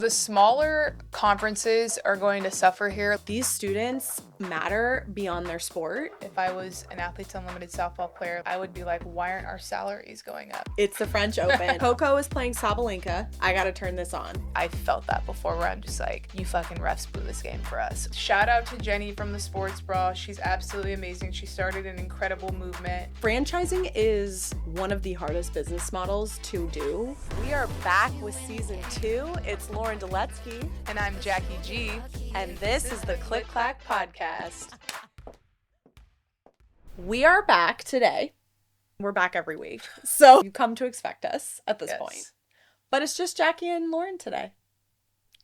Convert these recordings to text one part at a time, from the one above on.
The smaller conferences are going to suffer here. These students matter beyond their sport. If I was an Athletes Unlimited softball player, I would be like, why aren't our salaries going up? It's the French Open. Coco is playing Sabalenka. I gotta turn this on. I felt that before where I'm just like, you fucking refs blew this game for us. Shout out to Jenny from the Sports Brawl. She's absolutely amazing. She started an incredible movement. Franchising is one of the hardest business models to do. We are back with season 2. It's Lauren Deletsky. And I'm Jackie G. And this is the Clack podcast. We are back today. We're back every week. So you come to expect us at this point. But it's just Jackie and Lauren today.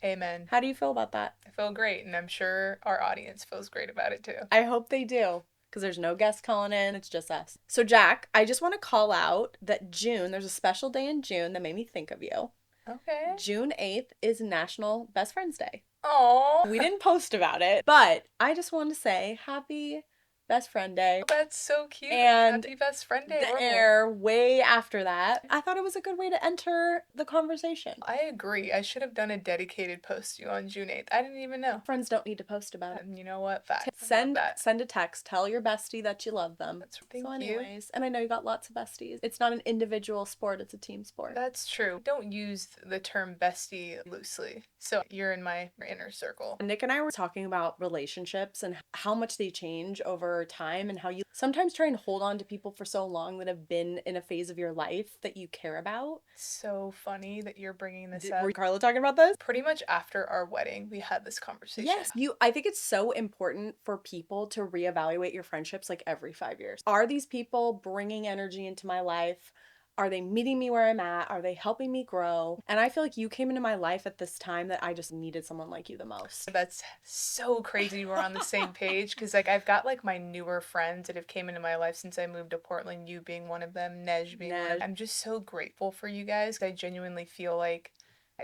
Amen. How do you feel about that? I feel great, and I'm sure our audience feels great about it too. I hope they do, because there's no guests calling in. It's just us. So Jack, I just want to call out that June, there's a special day in June that made me think of you. Okay. June 8th is National Best Friends Day. Oh. We didn't post about it, but I just want to say happy Best Friend Day. That's so cute. And happy Best Friend Day. The air way after that. I thought it was a good way to enter the conversation. I agree. I should have done a dedicated post to you on June 8th. I didn't even know. Friends don't need to post about it. And you know what? Fact. Send a text. Tell your bestie that you love them. Thank you. Anyways, and I know you got lots of besties. It's not an individual sport. It's a team sport. That's true. Don't use the term bestie loosely. So you're in my inner circle. Nick and I were talking about relationships and how much they change over time and how you sometimes try and hold on to people for so long that have been in a phase of your life that you care about. So funny that you're bringing this up. Were Carla talking about this? Pretty much after our wedding, we had this conversation. Yes. I think it's so important for people to reevaluate your friendships like every 5 years. Are these people bringing energy into my life? Are they meeting me where I'm at? Are they helping me grow? And I feel like you came into my life at this time that I just needed someone like you the most. That's so crazy we're on the same page, because like I've got like my newer friends that have came into my life since I moved to Portland, you being one of them, Nej being one of them. I'm just so grateful for you guys. I genuinely feel like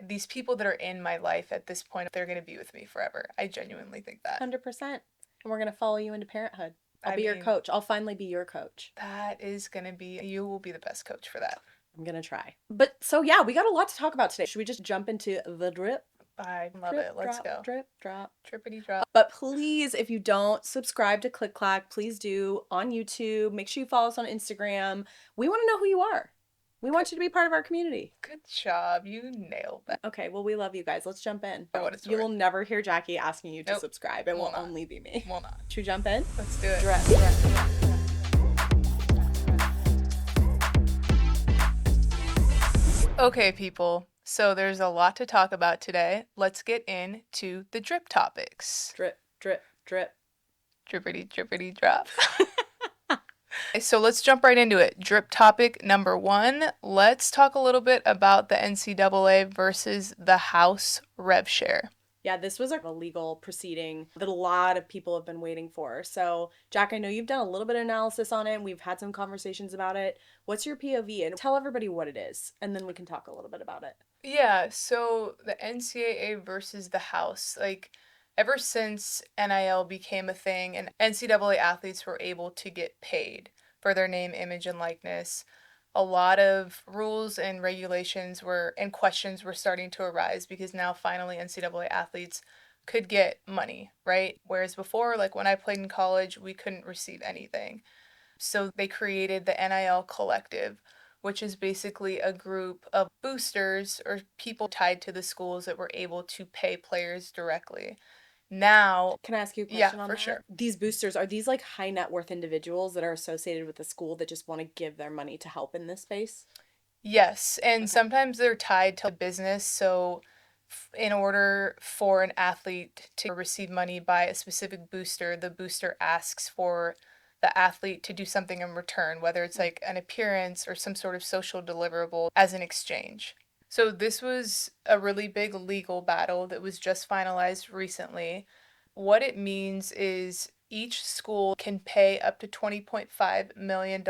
these people that are in my life at this point, they're going to be with me forever. I genuinely think that. 100%. And we're going to follow you into parenthood. I'll be your coach. I'll finally be your coach. That is going to be, you will be the best coach for that. I'm going to try. But so yeah, we got a lot to talk about today. Should we just jump into the drip? I love it. Let's go. Drip, drop. Trippity drop. But please, if you don't subscribe to Clack, please do on YouTube. Make sure you follow us on Instagram. We want to know who you are. We want you to be part of our community. Good job. You nailed that. Okay, well, we love you guys. Let's jump in. You will never hear Jackie asking you to subscribe. It will only be me. Will not. Should we jump in? Let's do it. Okay, people. So there's a lot to talk about today. Let's get into the drip topics. Drip, drip, drip. Drippity, drippity, drop. So let's jump right into it. Drip topic number 1. Let's talk a little bit about the NCAA versus the House rev share. Yeah, this was a legal proceeding that a lot of people have been waiting for. So, Jack, I know you've done a little bit of analysis on it, and we've had some conversations about it. What's your POV? And tell everybody what it is, and then we can talk a little bit about it. Yeah, so the NCAA versus the House, like, ever since NIL became a thing and NCAA athletes were able to get paid for their name, image, and likeness, a lot of rules and regulations and questions were starting to arise, because now finally NCAA athletes could get money, right? Whereas before, like when I played in college, we couldn't receive anything. So they created the NIL Collective, which is basically a group of boosters or people tied to the schools that were able to pay players directly. Now, can I ask you a question on that? Yeah, for sure. These boosters, are these like high net worth individuals that are associated with the school that just want to give their money to help in this space? Yes, and sometimes they're tied to business. So in order for an athlete to receive money by a specific booster, the booster asks for the athlete to do something in return, whether it's like an appearance or some sort of social deliverable as an exchange. So this was a really big legal battle that was just finalized recently. What it means is each school can pay up to $20.5 million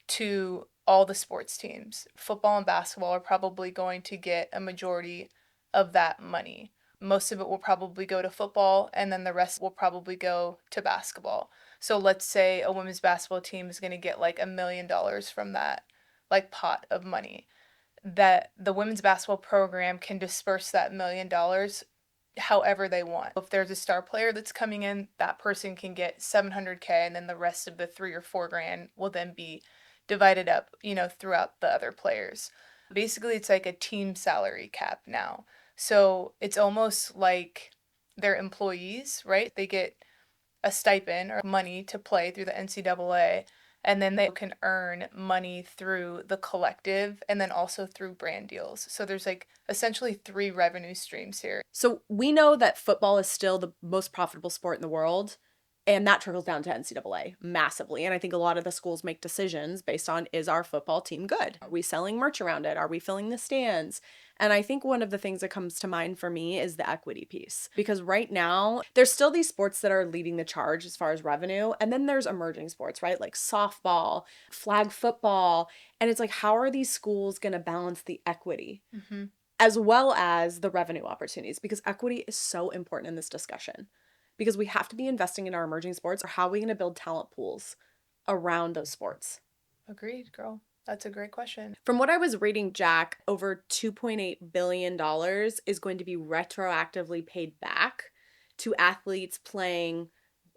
to all the sports teams. Football and basketball are probably going to get a majority of that money. Most of it will probably go to football, and then the rest will probably go to basketball. So let's say a women's basketball team is going to get like $1 million from that like pot of money. that the women's basketball program can disperse that $1 million however they want. If there's a star player that's coming in, that person can get 700K, and then the rest of the 3 or 4 grand will then be divided up, throughout the other players. Basically, it's like a team salary cap now. So it's almost like they're employees, right? They get a stipend or money to play through the NCAA, and then they can earn money through the collective and then also through brand deals. So there's like essentially 3 revenue streams here. So we know that football is still the most profitable sport in the world, and that trickles down to NCAA massively. And I think a lot of the schools make decisions based on, is our football team good? Are we selling merch around it? Are we filling the stands? And I think one of the things that comes to mind for me is the equity piece. Because right now, there's still these sports that are leading the charge as far as revenue. And then there's emerging sports, right? Like softball, flag football. And it's like, how are these schools going to balance the equity? Mm-hmm. As well as the revenue opportunities, because equity is so important in this discussion, because we have to be investing in our emerging sports, or how are we going to build talent pools around those sports? Agreed, girl. That's a great question. From what I was reading, Jack, over $2.8 billion is going to be retroactively paid back to athletes playing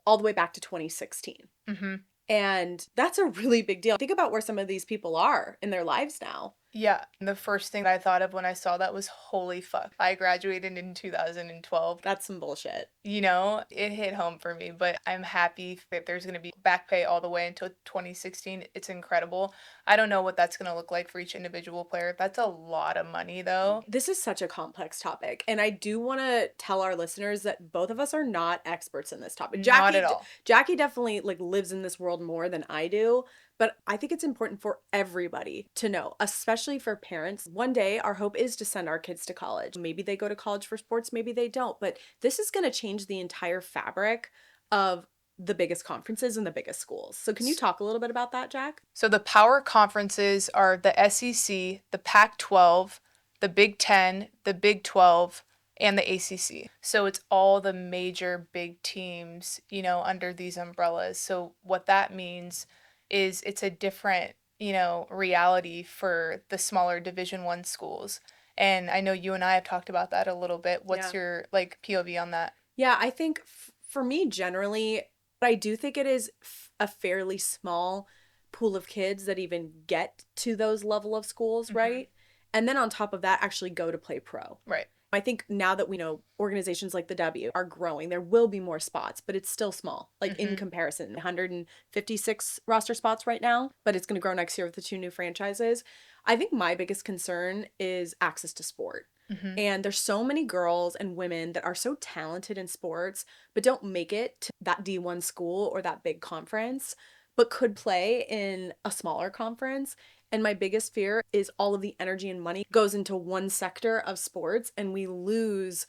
all the way back to 2016. Mm-hmm. And that's a really big deal. Think about where some of these people are in their lives now. Yeah, the first thing I thought of when I saw that was, holy fuck. I graduated in 2012. That's some bullshit. It hit home for me, but I'm happy that there's going to be back pay all the way until 2016. It's incredible. I don't know what that's going to look like for each individual player. That's a lot of money, though. This is such a complex topic, and I do want to tell our listeners that both of us are not experts in this topic. Not at all. Jackie definitely lives in this world more than I do, but I think it's important for everybody to know, especially for parents. One day, our hope is to send our kids to college. Maybe they go to college for sports, maybe they don't, but this is going to change the entire fabric of the biggest conferences and the biggest schools. So can you talk a little bit about that, Jack? So the power conferences are the SEC, the Pac-12, the Big Ten, the Big 12, and the ACC. So it's all the major big teams, under these umbrellas. So what that means is it's a different, reality for the smaller Division 1 schools. And I know you and I have talked about that a little bit. What's your POV on that? Yeah, I think for me generally, I do think it is a fairly small pool of kids that even get to those level of schools, Mm-hmm. right? And then on top of that, actually go to play pro. Right. I think now that we know organizations like the W are growing, there will be more spots, but it's still small, in comparison. 156 roster spots right now, but it's going to grow next year with the 2 new franchises. I think my biggest concern is access to sport. Mm-hmm. And there's so many girls and women that are so talented in sports, but don't make it to that D1 school or that big conference, but could play in a smaller conference. And my biggest fear is all of the energy and money goes into one sector of sports, and we lose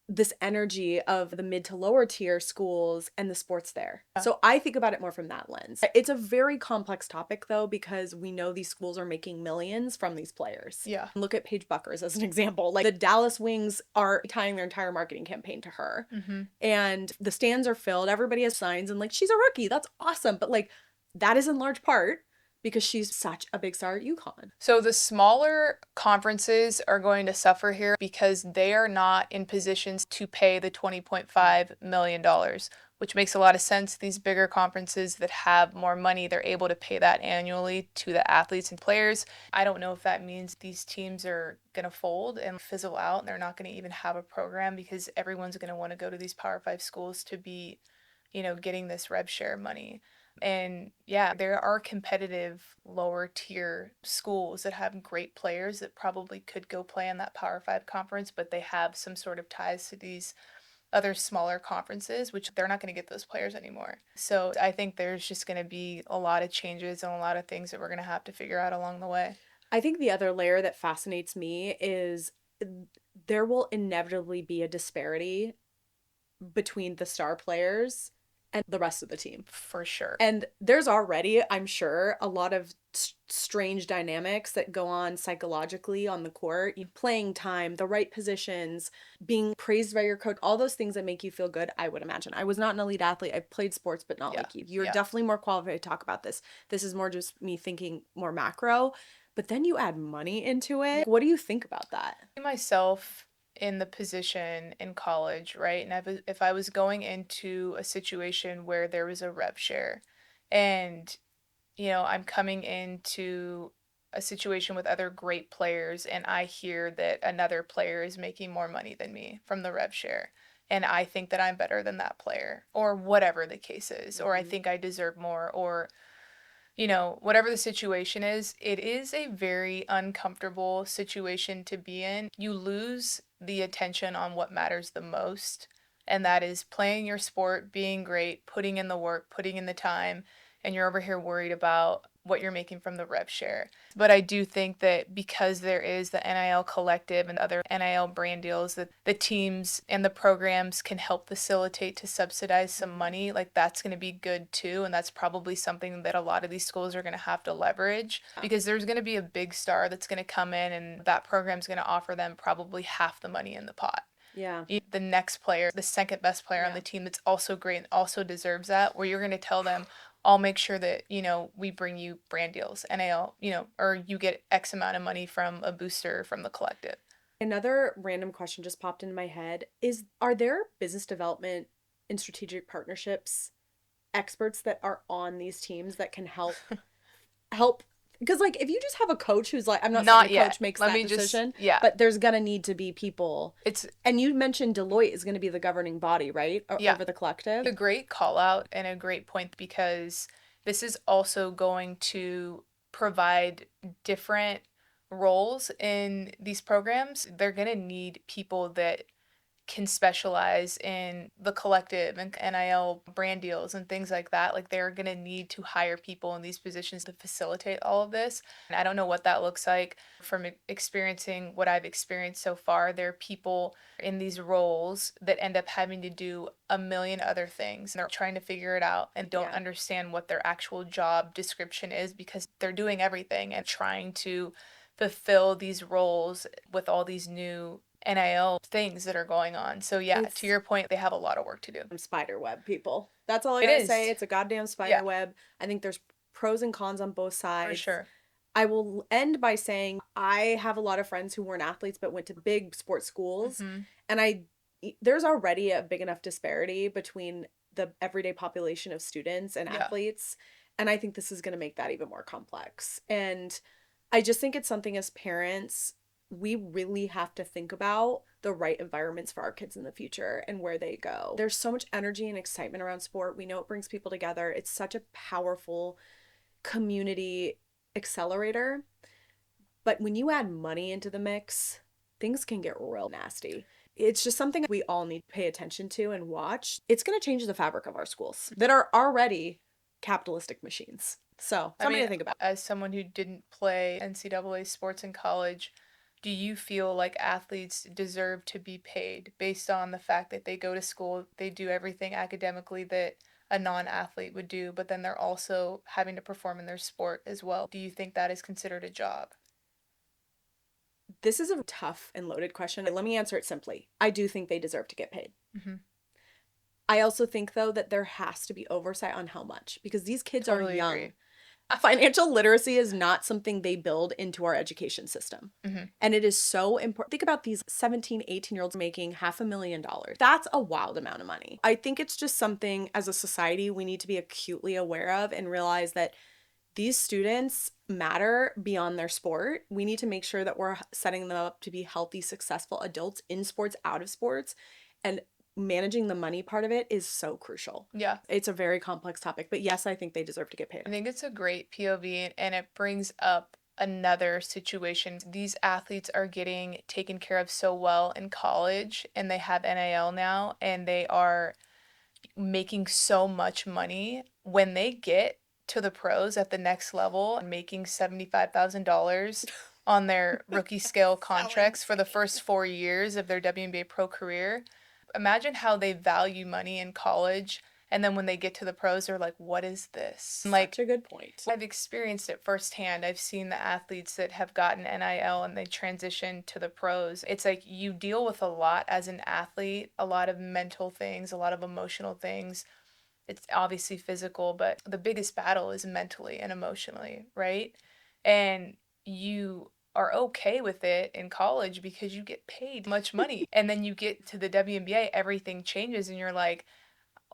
this energy of the mid to lower tier schools and the sports there. So I think about it more from that lens. It's a very complex topic though, because we know these schools are making millions from these players. Yeah. Look at Paige Buckers as an example. The Dallas Wings are tying their entire marketing campaign to her. Mm-hmm. And the stands are filled. Everybody has signs and she's a rookie. That's awesome. But that is in large part because she's such a big star at UConn. So the smaller conferences are going to suffer here because they are not in positions to pay the $20.5 million, which makes a lot of sense. These bigger conferences that have more money, they're able to pay that annually to the athletes and players. I don't know if that means these teams are going to fold and fizzle out and they're not going to even have a program because everyone's going to want to go to these Power 5 schools to be, getting this rev share money. And yeah, there are competitive lower tier schools that have great players that probably could go play in that Power 5 conference, but they have some sort of ties to these other smaller conferences, which they're not going to get those players anymore. So I think there's just going to be a lot of changes and a lot of things that we're going to have to figure out along the way. I think the other layer that fascinates me is there will inevitably be a disparity between the star players and the rest of the team. For sure. And there's already, I'm sure, a lot of strange dynamics that go on psychologically on the court. Playing time, the right positions, being praised by your coach, all those things that make you feel good, I would imagine. I was not an elite athlete. I played sports, but not like you. You're definitely more qualified to talk about this. This is more just me thinking more macro. but then you add money into it. What do you think about that? Myself in the position in college, right? And if I was going into a situation where there was a rev share and, I'm coming into a situation with other great players and I hear that another player is making more money than me from the rev share. And I think that I'm better than that player, or whatever the case is, or I think I deserve more, or whatever the situation is, it is a very uncomfortable situation to be in. You lose the attention on what matters the most, and that is playing your sport, being great, putting in the work, putting in the time, and you're over here worried about what you're making from the rev share. But I do think that because there is the NIL collective and other NIL brand deals that the teams and the programs can help facilitate to subsidize some money, like that's going to be good too. And that's probably something that a lot of these schools are going to have to leverage because there's going to be a big star that's going to come in and that program's going to offer them probably half the money in the pot. Yeah. The next player, the second best player on the team that's also great and also deserves that, where you're going to tell them, I'll make sure that, we bring you brand deals, NAL, or you get X amount of money from a booster from the collective. Another random question just popped into my head are there business development and strategic partnerships experts that are on these teams that can help because like if you just have a coach who's like, I'm not saying the coach makes that decision, but there's gonna need to be people. And you mentioned Deloitte is gonna be the governing body, right? Over the collective. A great call out and a great point because this is also going to provide different roles in these programs. They're gonna need people that can specialize in the collective and NIL brand deals and things like that. Like they're going to need to hire people in these positions to facilitate all of this. And I don't know what that looks like from experiencing what I've experienced so far. There are people in these roles that end up having to do a million other things and they're trying to figure it out and don't understand what their actual job description is because they're doing everything and trying to fulfill these roles with all these new NIL things that are going on. So to your point, they have a lot of work to do. Spider web, people. That's all I gotta say. It's a goddamn spider web. I think there's pros and cons on both sides. For sure. I will end by saying I have a lot of friends who weren't athletes but went to big sports schools. Mm-hmm. And there's already a big enough disparity between the everyday population of students and athletes. And I think this is going to make that even more complex. And I just think it's something as parents, we really have to think about the right environments for our kids in the future and where they go. There's so much energy and excitement around sport. We know it brings people together. It's such a powerful community accelerator. But when you add money into the mix, things can get real nasty. It's just something we all need to pay attention to and watch. It's going to change the fabric of our schools that are already capitalistic machines. So something to think about. As someone who didn't play NCAA sports in college, do you feel like athletes deserve to be paid based on the fact that they go to school, they do everything academically that a non-athlete would do, but then they're also having to perform in their sport as well? Do you think that is considered a job? This is a tough and loaded question. Let me answer it simply. I do think they deserve to get paid. Mm-hmm. I also think, though, that there has to be oversight on how much, because these kids are young. Agree. Financial literacy is not something they build into our education system. Mm-hmm. And it is so important. Think about these 17, 18-year-olds making $500,000. That's a wild amount of money. I think it's just something as a society we need to be acutely aware of and realize that these students matter beyond their sport. We need to make sure that we're setting them up to be healthy, successful adults in sports, out of sports, and managing the money part of it is so crucial. Yeah. It's a very complex topic, but yes, I think they deserve to get paid. I think it's a great POV and it brings up another situation. These athletes are getting taken care of so well in college and they have NIL now and they are making so much money when they get to the pros at the next level and making $75,000 on their rookie scale contracts for the first 4 years of their WNBA pro career. Imagine how they value money in college, and then when they get to the pros, they're like, what is this? Such a good point. I've experienced it firsthand. I've seen the athletes that have gotten NIL and they transition to the pros. It's like you deal with a lot as an athlete, a lot of mental things, a lot of emotional things. It's obviously physical, but the biggest battle is mentally and emotionally, right? And you are okay with it in college because you get paid much money. And then you get to the WNBA, everything changes and you're like,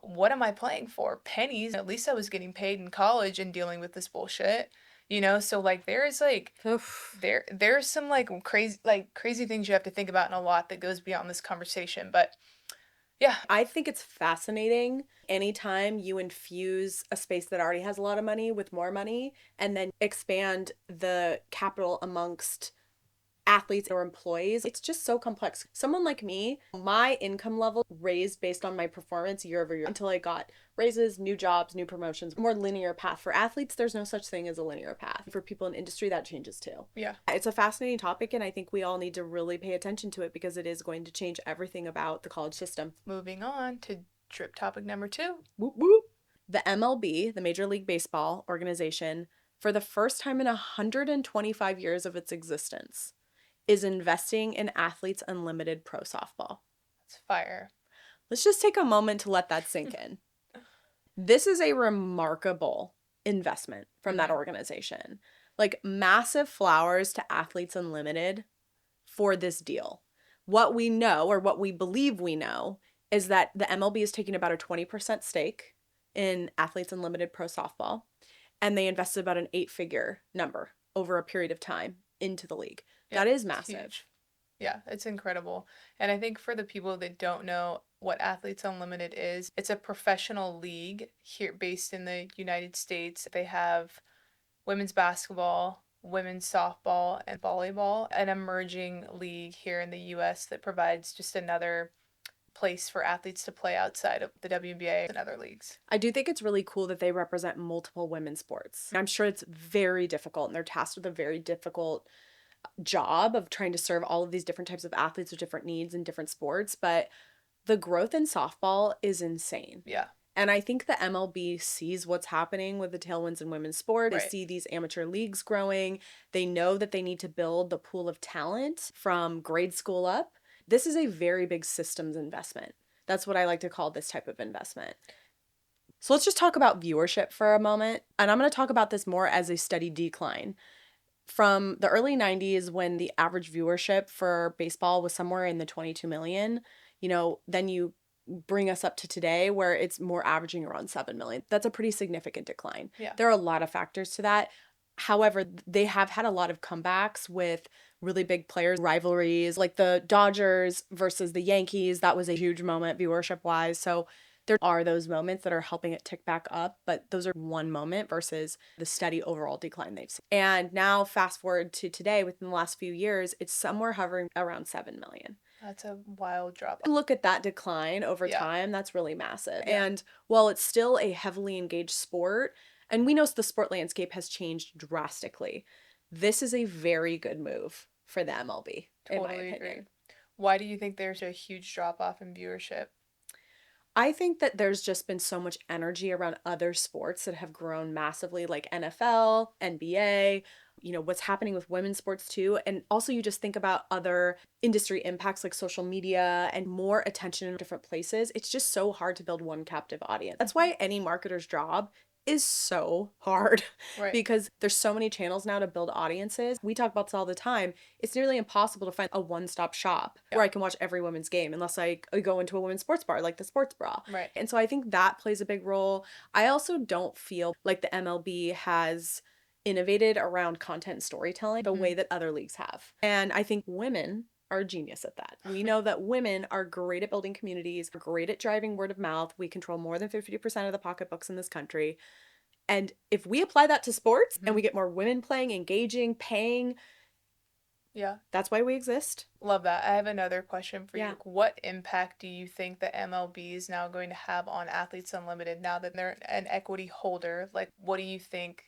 what am I playing for? Pennies. At least I was getting paid in college and dealing with this bullshit. So like there's like Oof. there's some crazy things you have to think about and a lot that goes beyond this conversation. But yeah, I think it's fascinating anytime you infuse a space that already has a lot of money with more money and then expand the capital amongst athletes or employees. It's just so complex. Someone like me, my income level raised based on my performance year over year until I got raises, new jobs, new promotions, more linear path. For athletes, there's no such thing as a linear path. For people in industry, that changes too. yeah. It's a fascinating topic, and I think we all need to really pay attention to it because it is going to change everything about the college system. Moving on to drip topic number 2. Whoop, whoop. The MLB, the Major League Baseball organization, for the first time in 125 years of its existence, is investing in Athletes Unlimited Pro Softball. It's fire. Let's just take a moment to let that sink in. This is a remarkable investment from that organization. Like, massive flowers to Athletes Unlimited for this deal. What we know, or what we believe we know, is that the MLB is taking about a 20% stake in Athletes Unlimited Pro Softball, and they invested about an 8-figure number over a period of time into the league. That is massive. Huge. Yeah, it's incredible. And I think for the people that don't know what Athletes Unlimited is, it's a professional league here based in the United States. They have women's basketball, women's softball, and volleyball, an emerging league here in the US that provides just another place for athletes to play outside of the WNBA and other leagues. I do think it's really cool that they represent multiple women's sports. I'm sure it's very difficult, and they're tasked with a very difficult job of trying to serve all of these different types of athletes with different needs in different sports, but the growth in softball is insane. Yeah. And I think the MLB sees what's happening with the tailwinds in women's sport. They Right. see these amateur leagues growing. They know that they need to build the pool of talent from grade school up. This is a very big systems investment. That's what I like to call this type of investment. So let's just talk about viewership for a moment. And I'm going to talk about this more as a steady decline. From the early 90s, when the average viewership for baseball was somewhere in the 22 million, then you bring us up to today where it's more averaging around 7 million. That's a pretty significant decline. Yeah. There are a lot of factors to that. However, they have had a lot of comebacks with really big players, rivalries, like the Dodgers versus the Yankees. That was a huge moment viewership-wise. So there are those moments that are helping it tick back up, but those are one moment versus the steady overall decline they've seen. And now fast forward to today, within the last few years, it's somewhere hovering around 7 million. That's a wild drop. Look at that decline over Yeah. time. That's really massive. Yeah. And while it's still a heavily engaged sport, and we know the sport landscape has changed drastically, this is a very good move for the MLB, in my Totally opinion. agree. Why do you think there's a huge drop off in viewership? I think that there's just been so much energy around other sports that have grown massively, like NFL, NBA, what's happening with women's sports too. And also you just think about other industry impacts like social media and more attention in different places. It's just so hard to build one captive audience. That's why any marketer's job is so hard. Right. Because there's so many channels now to build audiences. We talk about this all the time. It's nearly impossible to find a one-stop shop where I can watch every women's game unless I go into a women's sports bar like the Sports Brawl. Right. And so I think that plays a big role. I also don't feel like the MLB has innovated around content and storytelling the way that other leagues have. And I think women are a genius at that. We know that women are great at building communities, great at driving word of mouth. We control more than 50% of the pocketbooks in this country. And if we apply that to sports and we get more women playing, engaging, paying, yeah, that's why we exist. Love that. I have another question for Yeah. you. What impact do you think the MLB is now going to have on Athletes Unlimited now that they're an equity holder? Like, what do you think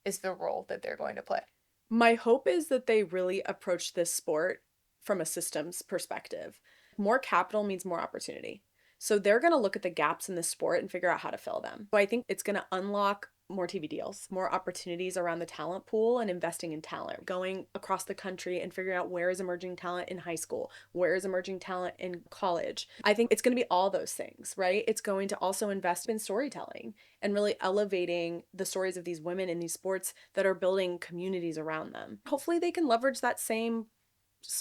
is the role that they're going to play? My hope is that they really approach this sport from a systems perspective. More capital means more opportunity. So they're going to look at the gaps in the sport and figure out how to fill them. So I think it's going to unlock more TV deals, more opportunities around the talent pool and investing in talent, going across the country and figuring out where is emerging talent in high school, where is emerging talent in college. I think it's going to be all those things, right? It's going to also invest in storytelling and really elevating the stories of these women in these sports that are building communities around them. Hopefully they can leverage that same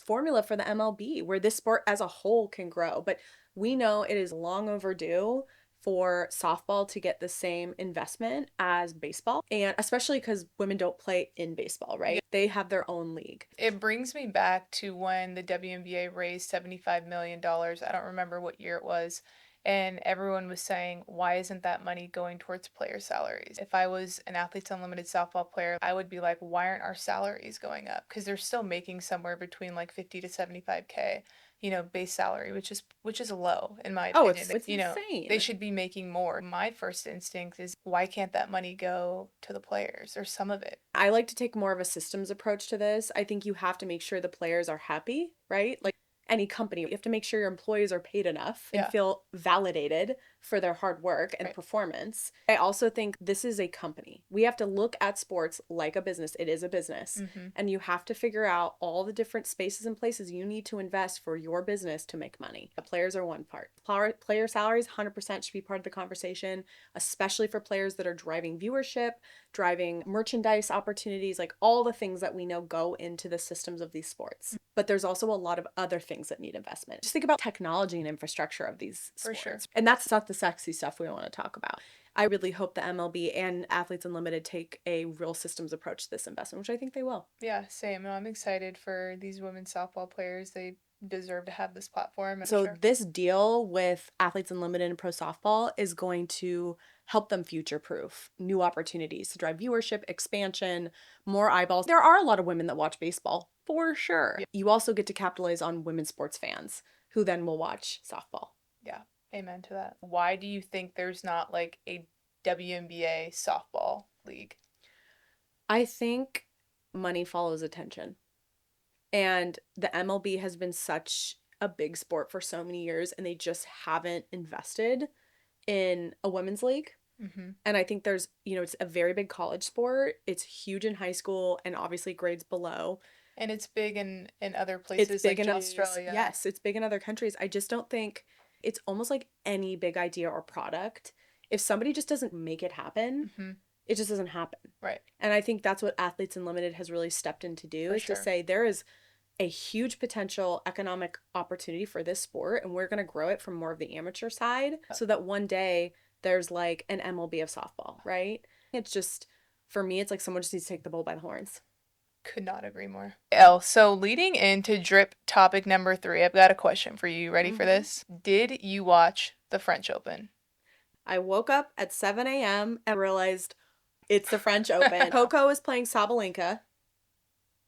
formula for the MLB where this sport as a whole can grow. But we know it is long overdue for softball to get the same investment as baseball, and especially because women don't play in baseball, right? Yeah. They have their own league. It brings me back to when the WNBA raised $75 million. I don't remember what year it was. And everyone was saying, why isn't that money going towards player salaries? If I was an Athletes Unlimited softball player, I would be like, why aren't our salaries going up? Because they're still making somewhere between like 50 to 75K, base salary, which is low in my Oh, opinion. it's insane. They should be making more. My first instinct is, why can't that money go to the players or some of it? I like to take more of a systems approach to this. I think you have to make sure the players are happy, right? Like any company, you have to make sure your employees are paid enough and feel validated for their hard work and performance. I also think this is a company. We have to look at sports like a business. It is a business. And you have to figure out all the different spaces and places you need to invest for your business to make money. The players are one part. Player salaries 100% should be part of the conversation, especially for players that are driving viewership, driving merchandise opportunities, like all the things that we know go into the systems of these sports. But there's also a lot of other things that need investment. Just think about technology and infrastructure of these sports. For sure. And that's not the sexy stuff we want to talk about. I really hope the MLB and Athletes Unlimited take a real systems approach to this investment, which I think they will. Yeah, same. No, I'm excited for these women's softball players. They deserve to have this platform. So this deal with Athletes Unlimited and Pro Softball is going to help them future-proof new opportunities to drive viewership, expansion, more eyeballs. There are a lot of women that watch baseball, for sure. Yeah. You also get to capitalize on women's sports fans who then will watch softball. Yeah, amen to that. Why do you think there's not like a WNBA softball league? I think money follows attention. And the MLB has been such a big sport for so many years, and they just haven't invested in a women's league. And I think there's, it's a very big college sport. It's huge in high school and obviously grades below. And it's big in other places, it's big like in Australia. Yes, it's big in other countries. I just don't think it's almost like any big idea or product. If somebody just doesn't make it happen, it just doesn't happen. Right. And I think that's what Athletes Unlimited has really stepped in to do, to say there is a huge potential economic opportunity for this sport, and we're going to grow it from more of the amateur side so that one day there's like an MLB of softball, right? It's just, for me, it's like someone just needs to take the bull by the horns. Could not agree more. So leading into drip topic number 3, I've got a question for you. Ready for this? Did you watch the French Open? I woke up at 7 a.m. and realized it's the French Open. Coco is playing Sabalenka.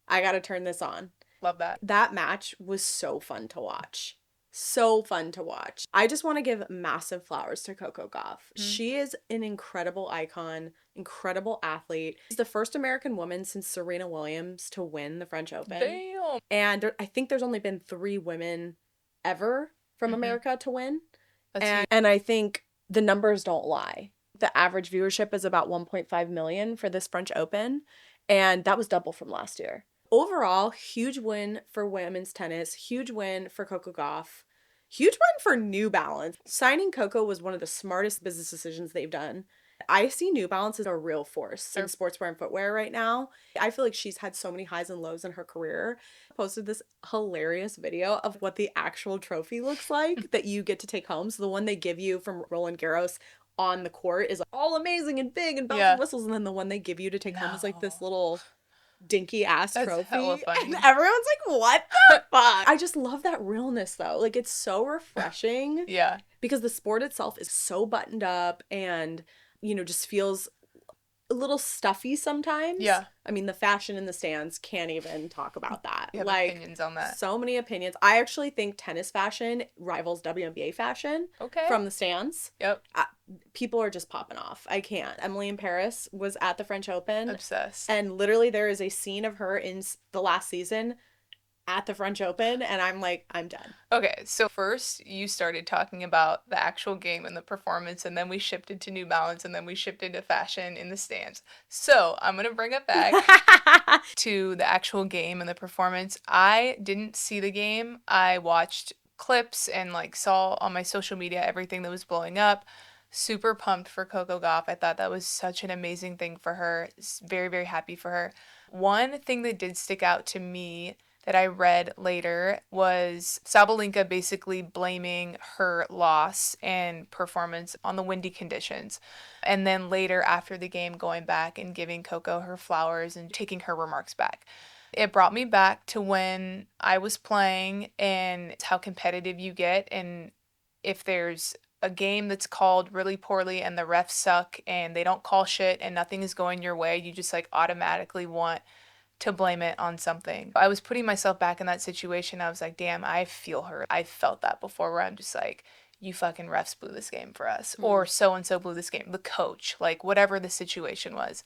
I got to turn this on. Love that. That match was so fun to watch. So fun to watch. I just want to give massive flowers to Coco Gauff. She is an incredible icon, incredible athlete. She's the first American woman since Serena Williams to win the French Open. Damn. And I think there's only been 3 women ever from America to win. And I think the numbers don't lie. The average viewership is about 1.5 million for this French Open, and that was double from last year. Overall, huge win for women's tennis, huge win for Coco Gauff, huge win for New Balance. Signing Coco was one of the smartest business decisions they've done. I see New Balance as a real force in sportswear and footwear right now. I feel like she's had so many highs and lows in her career. Posted this hilarious video of what the actual trophy looks like that you get to take home. So the one they give you from Roland Garros on the court is all amazing and big and bells and whistles, and then the one they give you to take home is like this little dinky ass trophy. Hella funny. And everyone's like, what the fuck? I just love that realness though. Like, it's so refreshing. Yeah. Because the sport itself is so buttoned up and, just feels a little stuffy sometimes. Yeah. I mean, the fashion in the stands, can't even talk about that. You have opinions on that. So many opinions. I actually think tennis fashion rivals WNBA fashion. Okay. From the stands. Yep. People are just popping off. I can't. Emily in Paris was at the French Open. Obsessed. And literally there is a scene of her in the last season at the French Open, and I'm like, I'm done. Okay, so first you started talking about the actual game and the performance, and then we shifted to New Balance, and then we shifted to fashion in the stands. So I'm gonna bring it back to the actual game and the performance. I didn't see the game. I watched clips and like saw on my social media everything that was blowing up. Super pumped for Coco Gauff. I thought that was such an amazing thing for her. Very, very happy for her. One thing that did stick out to me that I read later was Sabalenka basically blaming her loss and performance on the windy conditions. And then later, after the game, going back and giving Coco her flowers and taking her remarks back. It brought me back to when I was playing and how competitive you get. And if there's a game that's called really poorly and the refs suck and they don't call shit and nothing is going your way, you just like automatically want to blame it on something. I was putting myself back in that situation. I was like, damn, I feel her. I felt that before where I'm just like, you fucking refs blew this game for us. Or so and so blew this game. The coach, like whatever the situation was.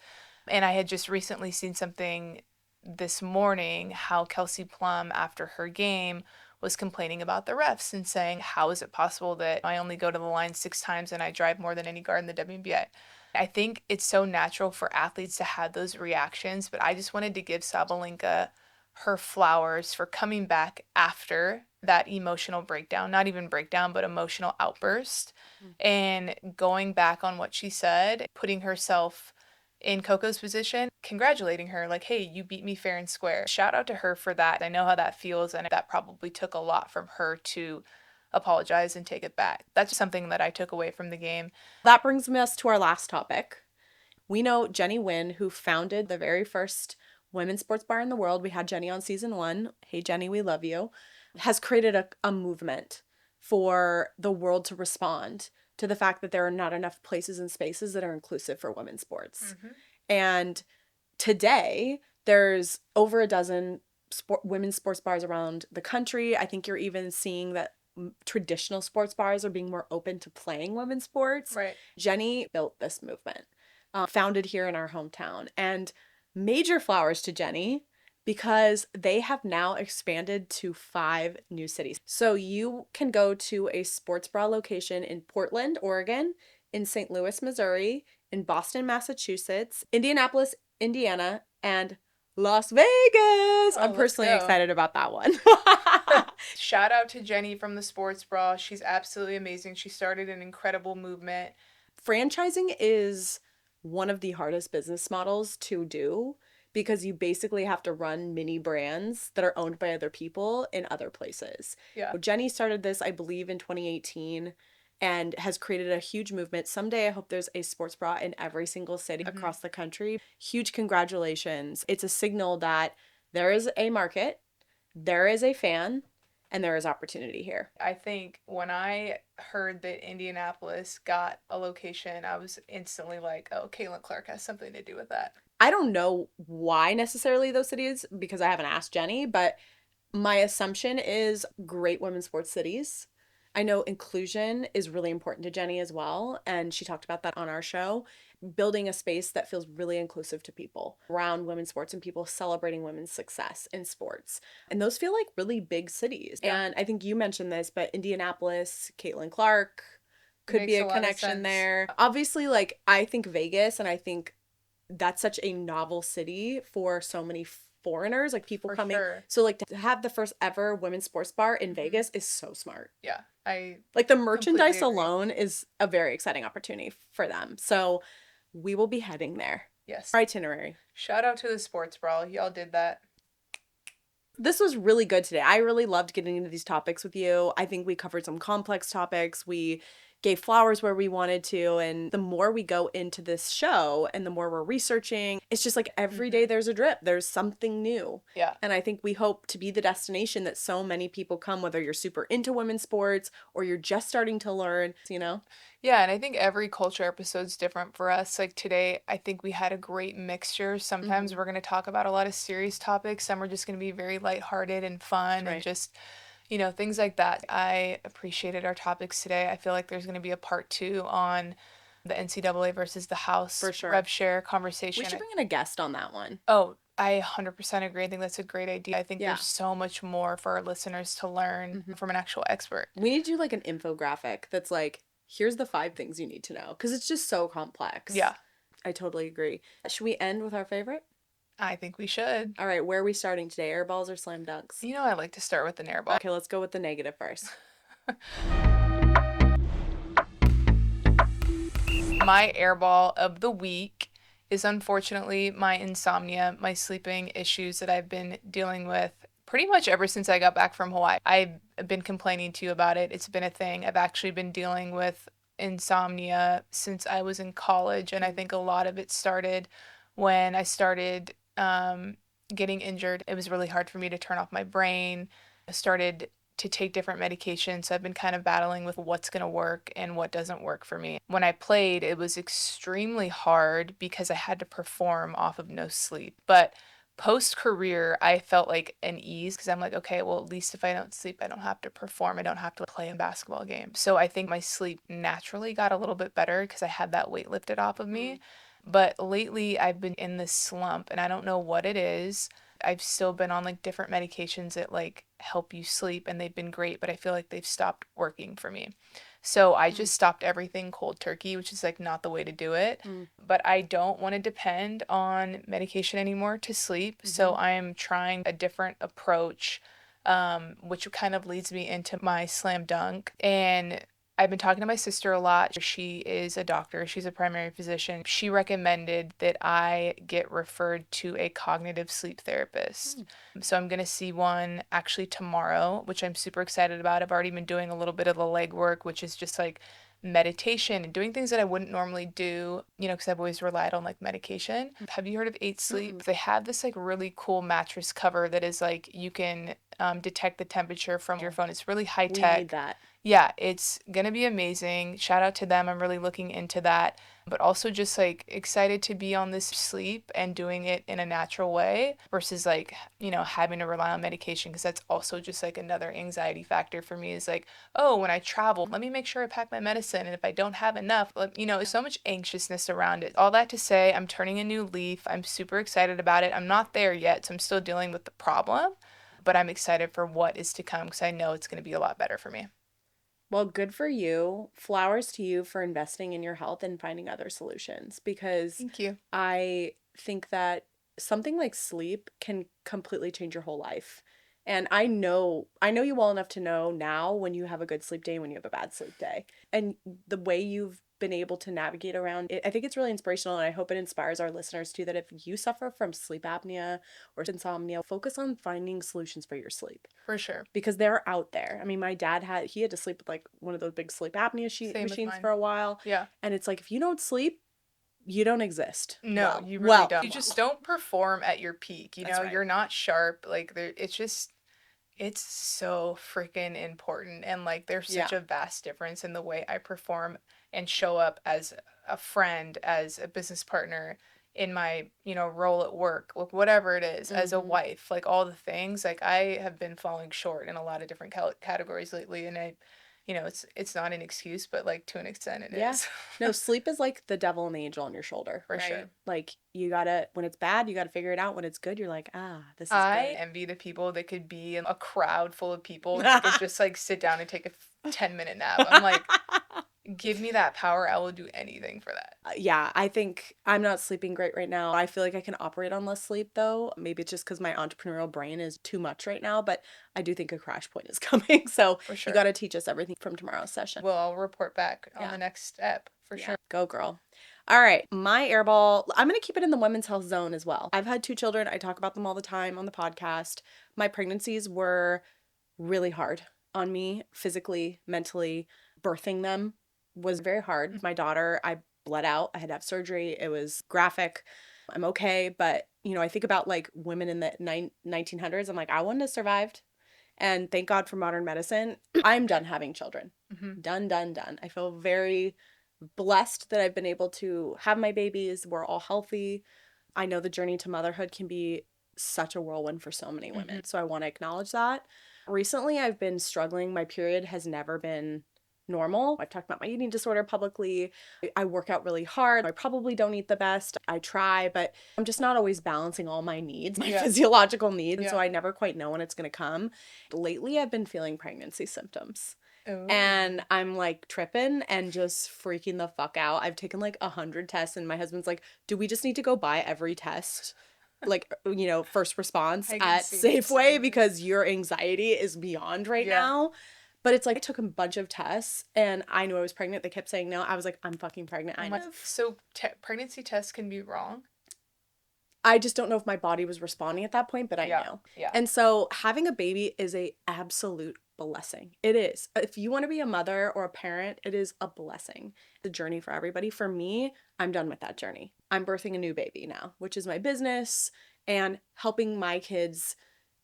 And I had just recently seen something this morning how Kelsey Plum, after her game, was complaining about the refs and saying, how is it possible that I only go to the line 6 times and I drive more than any guard in the WNBA? I think it's so natural for athletes to have those reactions, but I just wanted to give Sabalenka her flowers for coming back after that emotional breakdown, not even breakdown, but emotional outburst, and going back on what she said, putting herself in Coco's position, congratulating her, like, hey, you beat me fair and square. Shout out to her for that. I know how that feels, and that probably took a lot from her to apologize and take it back. That's something that I took away from the game. That brings us to our last topic. We know Jenny Wynn, who founded the very first women's sports bar in the world. We had Jenny on season 1. Hey, Jenny, we love you. Has created a movement for the world to respond to the fact that there are not enough places and spaces that are inclusive for women's sports. And today, there's over a dozen women's sports bars around the country. I think you're even seeing that traditional sports bars are being more open to playing women's sports. Right. Jenny built this movement, founded here in our hometown. And major flowers to Jenny because they have now expanded to 5 new cities. So you can go to a Sports Brawl location in Portland, Oregon, in St. Louis, Missouri, in Boston, Massachusetts, Indianapolis, Indiana, and Las Vegas. I'm personally excited about that one. Shout out to Jenny from the Sports Brawl. She's absolutely amazing. She started an incredible movement. Franchising is one of the hardest business models to do because you basically have to run mini brands that are owned by other people in other places. Yeah. Jenny started this, I believe, in 2018 and has created a huge movement. Someday I hope there's a sports bra in every single city across the country. Huge congratulations. It's a signal that there is a market, there is a fan, and there is opportunity here. I think when I heard that Indianapolis got a location, I was instantly like, oh, Caitlin Clark has something to do with that. I don't know why necessarily those cities, because I haven't asked Jenny, but my assumption is great women's sports cities. I know inclusion is really important to Jenny as well, and she talked about that on our show. Building a space that feels really inclusive to people around women's sports and people celebrating women's success in sports. And those feel like really big cities. Yeah. And I think you mentioned this, but Indianapolis, Caitlin Clark could be a connection there. Obviously, like, I think Vegas, and I think that's such a novel city for so many foreigners, like people for coming. Sure. So like to have the first ever women's sports bar in Vegas is so smart. Yeah. I like the merchandise alone is a very exciting opportunity for them. So we will be heading there. Yes. Our itinerary. Shout out to the Sports Brawl. Y'all did that. This was really good today. I really loved getting into these topics with you. I think we covered some complex topics. We gave flowers where we wanted to. And the more we go into this show and the more we're researching, it's just like every day there's a drip. There's something new. Yeah. And I think we hope to be the destination that so many people come, whether you're super into women's sports or you're just starting to learn, you know? Yeah, and I think every culture episode's different for us. Like today, I think we had a great mixture. Sometimes we're going to talk about a lot of serious topics. Some are just going to be very lighthearted and fun and just, you know, things like that. I appreciated our topics today. I feel like there's going to be a part 2 on the NCAA versus the House for sure. rev share conversation. We should bring in a guest on that one. Oh, I 100% agree. I think that's a great idea. I think Yeah. there's so much more for our listeners to learn from an actual expert. We need to do like an infographic that's like, here's the 5 things you need to know, because it's just so complex. Yeah, I totally agree. Should we end with our favorite? I think we should. All right, where are we starting today? Air balls or slam dunks? You know, I like to start with an air ball. Okay, let's go with the negative first. My airball of the week is unfortunately my insomnia, my sleeping issues that I've been dealing with pretty much ever since I got back from Hawaii. I've been complaining to you about it. It's been a thing. I've actually been dealing with insomnia since I was in college, and I think a lot of it started when I started getting injured. It was really hard for me to turn off my brain. I started to take different medications. So I've been kind of battling with what's going to work and what doesn't work for me. When I played, it was extremely hard because I had to perform off of no sleep. But post career, I felt like an ease because I'm like, okay, well, at least if I don't sleep, I don't have to perform. I don't have to play a basketball game. So I think my sleep naturally got a little bit better because I had that weight lifted off of me. But lately, I've been in this slump and I don't know what it is. I've still been on like different medications that like help you sleep and they've been great, but I feel like they've stopped working for me. So I just stopped everything cold turkey, which is like not the way to do it. But I don't want to depend on medication anymore to sleep. So I'm trying a different approach, which kind of leads me into my slam dunk. And I've been talking to my sister a lot. She is a doctor, she's a primary physician. She recommended that I get referred to a cognitive sleep therapist. So I'm going to see one actually tomorrow, which I'm super excited about. I've already been doing a little bit of the legwork, which is just like meditation and doing things that I wouldn't normally do, you know, because I've always relied on like medication. Have you heard of 8 Sleep? They have this like really cool mattress cover that is like you can detect the temperature from your phone. It's really high We tech. need that. Yeah, it's gonna be amazing. Shout out to them. I'm really looking into that. But also just like excited to be on this sleep and doing it in a natural way versus like, you know, having to rely on medication because that's also just like another anxiety factor for me is like, oh, when I travel, let me make sure I pack my medicine. And if I don't have enough, you know, so much anxiousness around it. All that to say, I'm turning a new leaf. I'm super excited about it. I'm not there yet, so I'm still dealing with the problem, but I'm excited for what is to come because I know it's going to be a lot better for me. Well, good for you. Flowers to you for investing in your health and finding other solutions, because Thank you. I think that something like sleep can completely change your whole life. And I know you well enough to know now when you have a good sleep day and when you have a bad sleep day. And the way you've been able to navigate around it, I think it's really inspirational, and I hope it inspires our listeners too, that if you suffer from sleep apnea or insomnia, focus on finding solutions for your sleep, For sure. because they're out there. I mean, my dad had to sleep with like one of those big sleep apnea Same with machines mine. for a while. Yeah. And it's like, if you don't sleep, you don't exist. No, you really don't. You just don't perform at your peak. You That's know, right. you're not sharp. Like there, it's so freaking important. And like there's such Yeah. a vast difference in the way I perform and show up as a friend, as a business partner, in my, you know, role at work, like whatever it is, as a wife, like all the things. Like I have been falling short in a lot of different categories lately, and I, you know, it's not an excuse, but like to an extent it Yeah. is. No, sleep is like the devil and the angel on your shoulder, For right? sure. Like you gotta, when it's bad, you gotta figure it out. When it's good, you're like, this is I good. envy the people that could be in a crowd full of people and they could just like sit down and take a 10-minute nap. I'm like, give me that power. I will do anything for that. Yeah, I think I'm not sleeping great right now. I feel like I can operate on less sleep though. Maybe it's just because my entrepreneurial brain is too much right now, but I do think a crash point is coming. So For you sure. got to teach us everything from tomorrow's session. Well, I'll report back on Yeah. the next step for Yeah. sure. Go girl. All right, my airball, I'm going to keep it in the women's health zone as well. I've had 2 children. I talk about them all the time on the podcast. My pregnancies were really hard on me physically, mentally. Birthing them was very hard. My daughter, I bled out. I had to have surgery. It was graphic. I'm okay, but you know, I think about like women in the 1900s. I'm like, I wouldn't have survived. And thank God for modern medicine. I'm done having children. Done, done, done. I feel very blessed that I've been able to have my babies. We're all healthy. I know the journey to motherhood can be such a whirlwind for so many women. So I want to acknowledge that. Recently, I've been struggling. My period has never been normal. I've talked about my eating disorder publicly. I work out really hard. I probably don't eat the best. I try, but I'm just not always balancing all my needs, my physiological needs. And so I never quite know when it's going to come. Lately, I've been feeling pregnancy symptoms. Ooh. And I'm like tripping and just freaking the fuck out. I've taken like 100 tests, and my husband's like, do we just need to go buy every test? Like, you know, first response at Safeway because your anxiety is beyond right now. But it's like I took a bunch of tests and I knew I was pregnant. They kept saying no. I was like, I'm fucking pregnant. I know. So pregnancy tests can be wrong? I just don't know if my body was responding at that point, but I know. Yeah. And so having a baby is a absolute blessing. It is. If you want to be a mother or a parent, it is a blessing. The journey for everybody. For me, I'm done with that journey. I'm birthing a new baby now, which is my business and helping my kids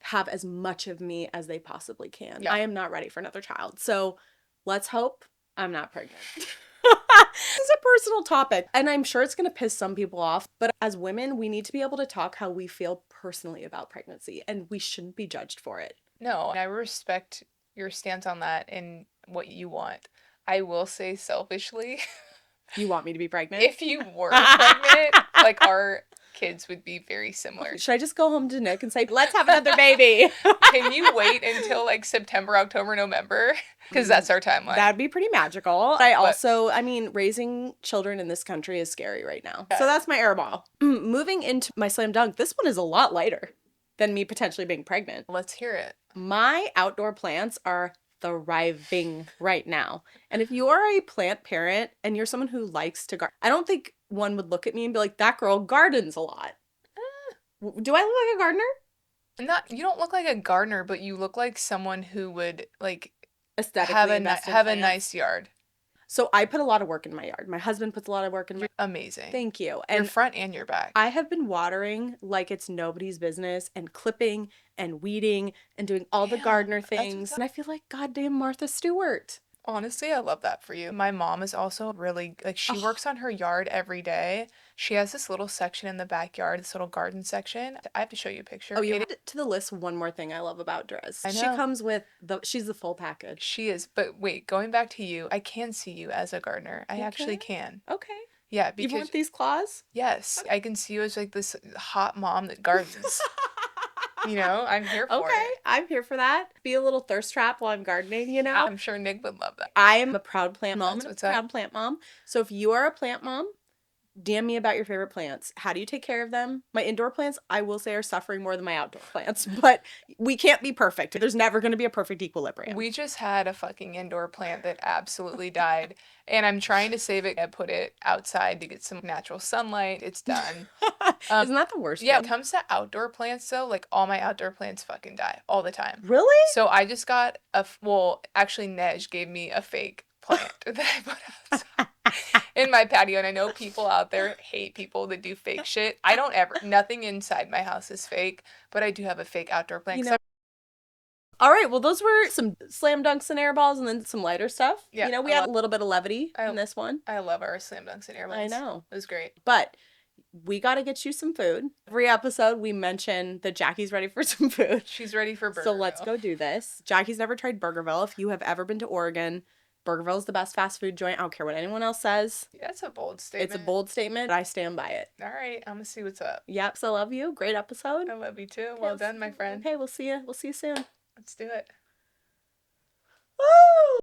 have as much of me as they possibly can. I am not ready for another child. So let's hope I'm not pregnant. It's a personal topic, and I'm sure it's going to piss some people off, but as women, we need to be able to talk how we feel personally about pregnancy, and we shouldn't be judged for it. No, and I respect your stance on that and what you want. I will say selfishly, you want me to be pregnant? If you were pregnant, like our kids would be very similar. Should I just go home to Nick and say, let's have another baby? Can you wait until like September, October, November? Because that's our timeline. That'd be pretty magical. I mean, raising children in this country is scary right now. So that's my airball. Moving into my slam dunk, this one is a lot lighter than me potentially being pregnant. Let's hear it. My outdoor plants are thriving right now. And if you are a plant parent and you're someone who likes to garden, I don't think one would look at me and be like, that girl gardens a lot. Do I look like a gardener? You don't look like a gardener, but you look like someone who would like aesthetically have a nice yard. So I put a lot of work in my yard. My husband puts a lot of work in my yard. Amazing. Thank you. And your front and your back. I have been watering like it's nobody's business and clipping and weeding and doing all the gardener things. And I feel like goddamn Martha Stewart. Honestly, I love that for you. My mom is also really, like, she works on her yard every day. She has this little section in the backyard, this little garden section. I have to show you a picture. Oh, you added to the list one more thing I love about Drez. I know. She comes with she's the full package. She is. But wait, going back to you, I can see you as a gardener. I actually can. Okay. Yeah, because... You want these claws? Yes. I can see you as, like, this hot mom that gardens. You know, I'm here for it. Okay, I'm here for that. Be a little thirst trap while I'm gardening, you know? I'm sure Nick would love that. I am a proud plant mom and a proud plant mom. So if you are a plant mom, DM me about your favorite plants. How do you take care of them? My indoor plants, I will say, are suffering more than my outdoor plants, but we can't be perfect. There's never going to be a perfect equilibrium. We just had a fucking indoor plant that absolutely died, and I'm trying to save it and put it outside to get some natural sunlight. It's done. Isn't that the worst? Yeah, when it comes to outdoor plants, though, like all my outdoor plants fucking die all the time. Really? So I just got actually Nej gave me a fake plant that I put outside in my patio, and I know people out there hate people that do fake shit. I don't nothing inside my house is fake, but I do have a fake outdoor plant. You know, all right, well, those were some slam dunks and air balls and then some lighter stuff. Yeah, you know, we had a little bit of levity in this one. I love our slam dunks and air balls. I know. It was great. But we got to get you some food. Every episode, we mention that Jackie's ready for some food. She's ready for Burgerville. So let's go do this. Jackie's never tried Burgerville. If you have ever been to Oregon, Burgerville is the best fast food joint. I don't care what anyone else says. Yeah, it's a bold statement. It's a bold statement. I stand by it. All right, I'm gonna see what's up. Yep. So love you. Great episode. I love you too. Well done, my friend. Okay, we'll see you. We'll see you soon. Let's do it. Woo!